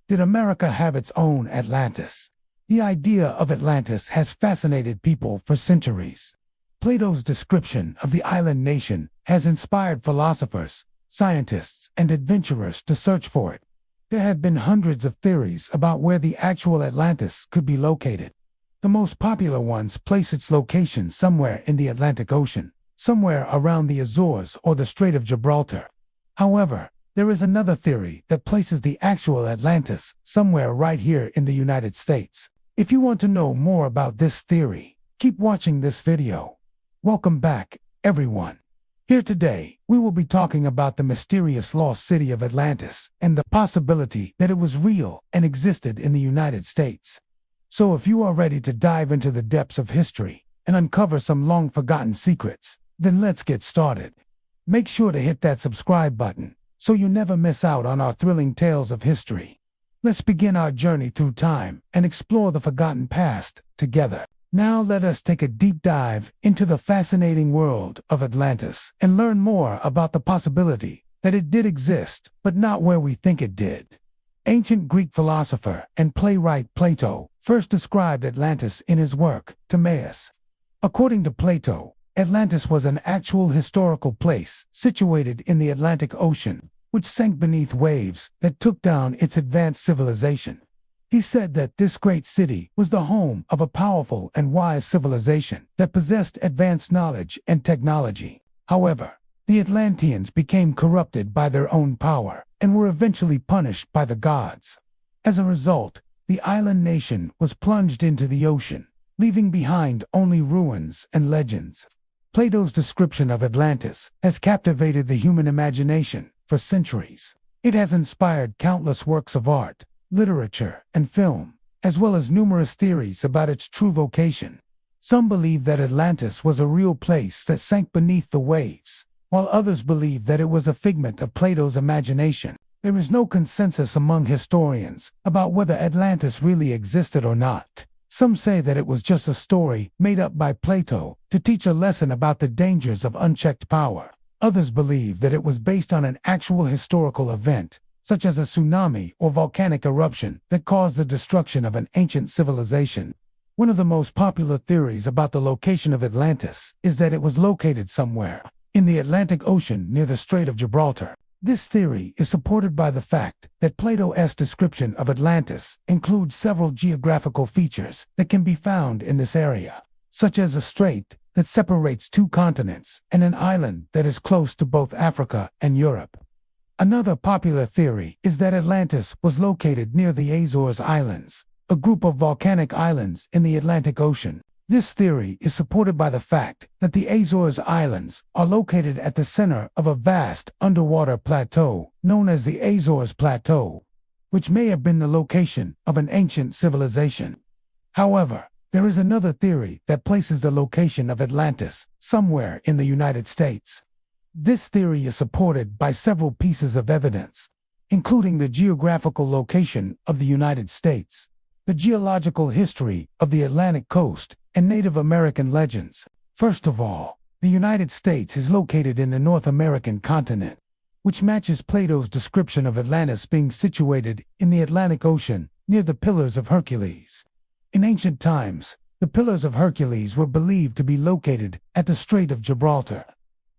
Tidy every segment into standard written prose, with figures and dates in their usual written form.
Did America have its own Atlantis? The idea of Atlantis has fascinated people for centuries. Plato's description of the island nation has inspired philosophers, scientists, and adventurers to search for it. There have been hundreds of theories about where the actual Atlantis could be located. The most popular ones place its location somewhere in the Atlantic Ocean, somewhere around the Azores or the Strait of Gibraltar. However, there is another theory that places the actual Atlantis somewhere right here in the United States. If you want to know more about this theory, keep watching this video. Welcome back, everyone. Here today, we will be talking about the mysterious lost city of Atlantis and the possibility that it was real and existed in the United States. So if you are ready to dive into the depths of history and uncover some long-forgotten secrets, then let's get started. Make sure to hit that subscribe button so you never miss out on our thrilling tales of history. Let's begin our journey through time and explore the forgotten past together. Now let us take a deep dive into the fascinating world of Atlantis and learn more about the possibility that it did exist, but not where we think it did. Ancient Greek philosopher and playwright Plato first described Atlantis in his work, Timaeus. According to Plato, Atlantis was an actual historical place situated in the Atlantic Ocean, which sank beneath waves that took down its advanced civilization. He said that this great city was the home of a powerful and wise civilization that possessed advanced knowledge and technology. However, the Atlanteans became corrupted by their own power and were eventually punished by the gods. As a result, the island nation was plunged into the ocean, leaving behind only ruins and legends. Plato's description of Atlantis has captivated the human imagination for centuries. It has inspired countless works of art, literature, and film, as well as numerous theories about its true vocation. Some believe that Atlantis was a real place that sank beneath the waves, while others believe that it was a figment of Plato's imagination. There is no consensus among historians about whether Atlantis really existed or not. Some say that it was just a story made up by Plato to teach a lesson about the dangers of unchecked power. Others believe that it was based on an actual historical event, such as a tsunami or volcanic eruption that caused the destruction of an ancient civilization. One of the most popular theories about the location of Atlantis is that it was located somewhere in the Atlantic Ocean near the Strait of Gibraltar. This theory is supported by the fact that Plato's description of Atlantis includes several geographical features that can be found in this area, such as a strait that separates two continents and an island that is close to both Africa and Europe. Another popular theory is that Atlantis was located near the Azores Islands, a group of volcanic islands in the Atlantic Ocean. This theory is supported by the fact that the Azores Islands are located at the center of a vast underwater plateau known as the Azores Plateau, which may have been the location of an ancient civilization. However, there is another theory that places the location of Atlantis somewhere in the United States. This theory is supported by several pieces of evidence, including the geographical location of the United States, the geological history of the Atlantic coast, and Native American legends. First of all, the United States is located in the North American continent, which matches Plato's description of Atlantis being situated in the Atlantic Ocean near the Pillars of Hercules. In ancient times, the Pillars of Hercules were believed to be located at the Strait of Gibraltar,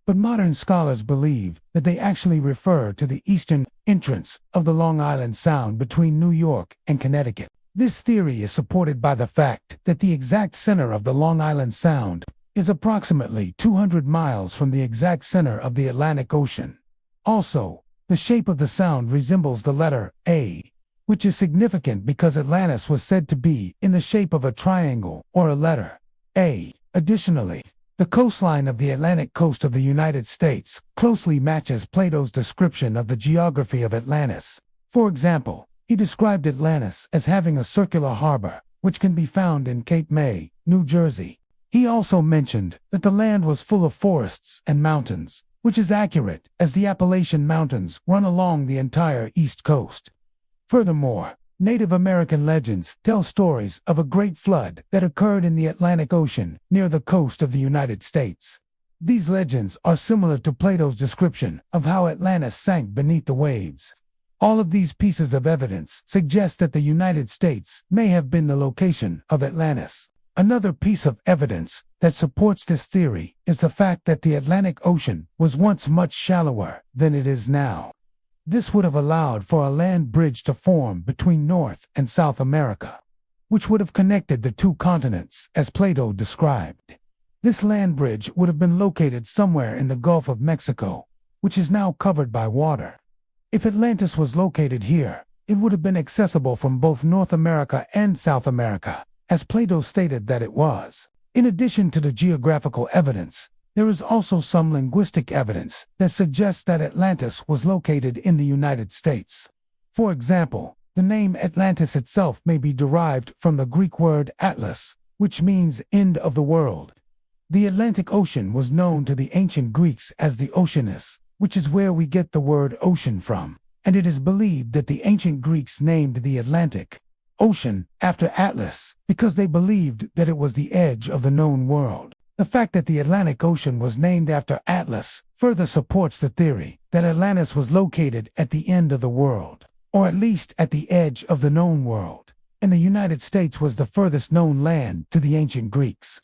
but modern scholars believe that they actually refer to the eastern entrance of the Long Island Sound between New York and Connecticut. This theory is supported by the fact that the exact center of the Long Island Sound is approximately 200 miles from the exact center of the Atlantic Ocean. Also, the shape of the sound resembles the letter A, which is significant because Atlantis was said to be in the shape of a triangle or a letter A. Additionally, the coastline of the Atlantic coast of the United States closely matches Plato's description of the geography of Atlantis. For example, he described Atlantis as having a circular harbor, which can be found in Cape May, New Jersey. He also mentioned that the land was full of forests and mountains, which is accurate as the Appalachian Mountains run along the entire East Coast. Furthermore, Native American legends tell stories of a great flood that occurred in the Atlantic Ocean near the coast of the United States. These legends are similar to Plato's description of how Atlantis sank beneath the waves. All of these pieces of evidence suggest that the United States may have been the location of Atlantis. Another piece of evidence that supports this theory is the fact that the Atlantic Ocean was once much shallower than it is now. This would have allowed for a land bridge to form between North and South America, which would have connected the two continents as Plato described. This land bridge would have been located somewhere in the Gulf of Mexico, which is now covered by water. If Atlantis was located here, it would have been accessible from both North America and South America, as Plato stated that it was. In addition to the geographical evidence, there is also some linguistic evidence that suggests that Atlantis was located in the United States. For example, the name Atlantis itself may be derived from the Greek word Atlas, which means end of the world. The Atlantic Ocean was known to the ancient Greeks as the Oceanus, which is where we get the word ocean from, and it is believed that the ancient Greeks named the Atlantic Ocean after Atlas because they believed that it was the edge of the known world. The fact that the Atlantic Ocean was named after Atlas further supports the theory that Atlantis was located at the end of the world, or at least at the edge of the known world, and the United States was the furthest known land to the ancient Greeks.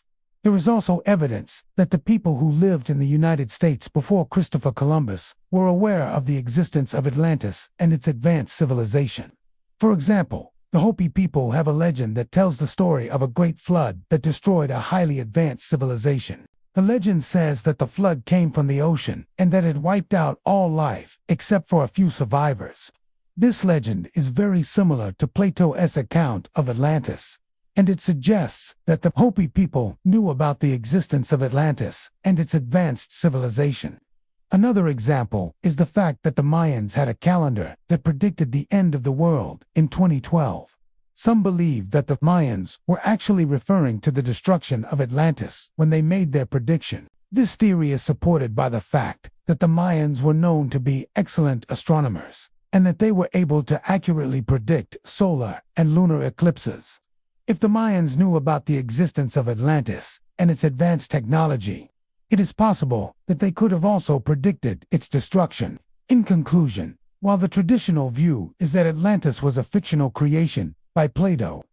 There is also evidence that the people who lived in the United States before Christopher Columbus were aware of the existence of Atlantis and its advanced civilization. For example, the Hopi people have a legend that tells the story of a great flood that destroyed a highly advanced civilization. The legend says that the flood came from the ocean and that it wiped out all life except for a few survivors. This legend is very similar to Plato's account of Atlantis, and it suggests that the Hopi people knew about the existence of Atlantis and its advanced civilization. Another example is the fact that the Mayans had a calendar that predicted the end of the world in 2012. Some believe that the Mayans were actually referring to the destruction of Atlantis when they made their prediction. This theory is supported by the fact that the Mayans were known to be excellent astronomers, and that they were able to accurately predict solar and lunar eclipses. If the Mayans knew about the existence of Atlantis and its advanced technology, it is possible that they could have also predicted its destruction. In conclusion, while the traditional view is that Atlantis was a fictional creation by Plato,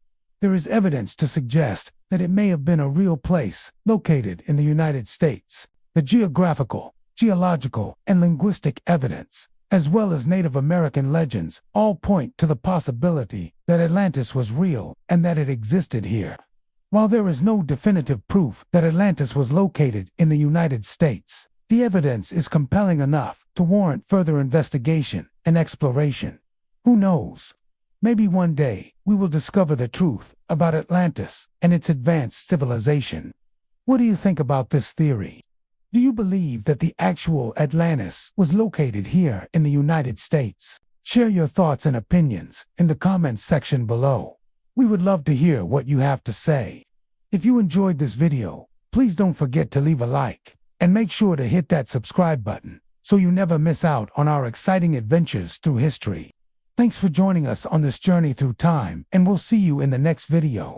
there is evidence to suggest that it may have been a real place located in the United States. The geographical, geological, and linguistic evidence, as well as Native American legends, all point to the possibility that Atlantis was real and that it existed here. While there is no definitive proof that Atlantis was located in the United States, the evidence is compelling enough to warrant further investigation and exploration. Who knows? Maybe one day we will discover the truth about Atlantis and its advanced civilization. What do you think about this theory? Do you believe that the actual Atlantis was located here in the United States? Share your thoughts and opinions in the comments section below. We would love to hear what you have to say. If you enjoyed this video, please don't forget to leave a like, and make sure to hit that subscribe button so you never miss out on our exciting adventures through history. Thanks for joining us on this journey through time, and we'll see you in the next video.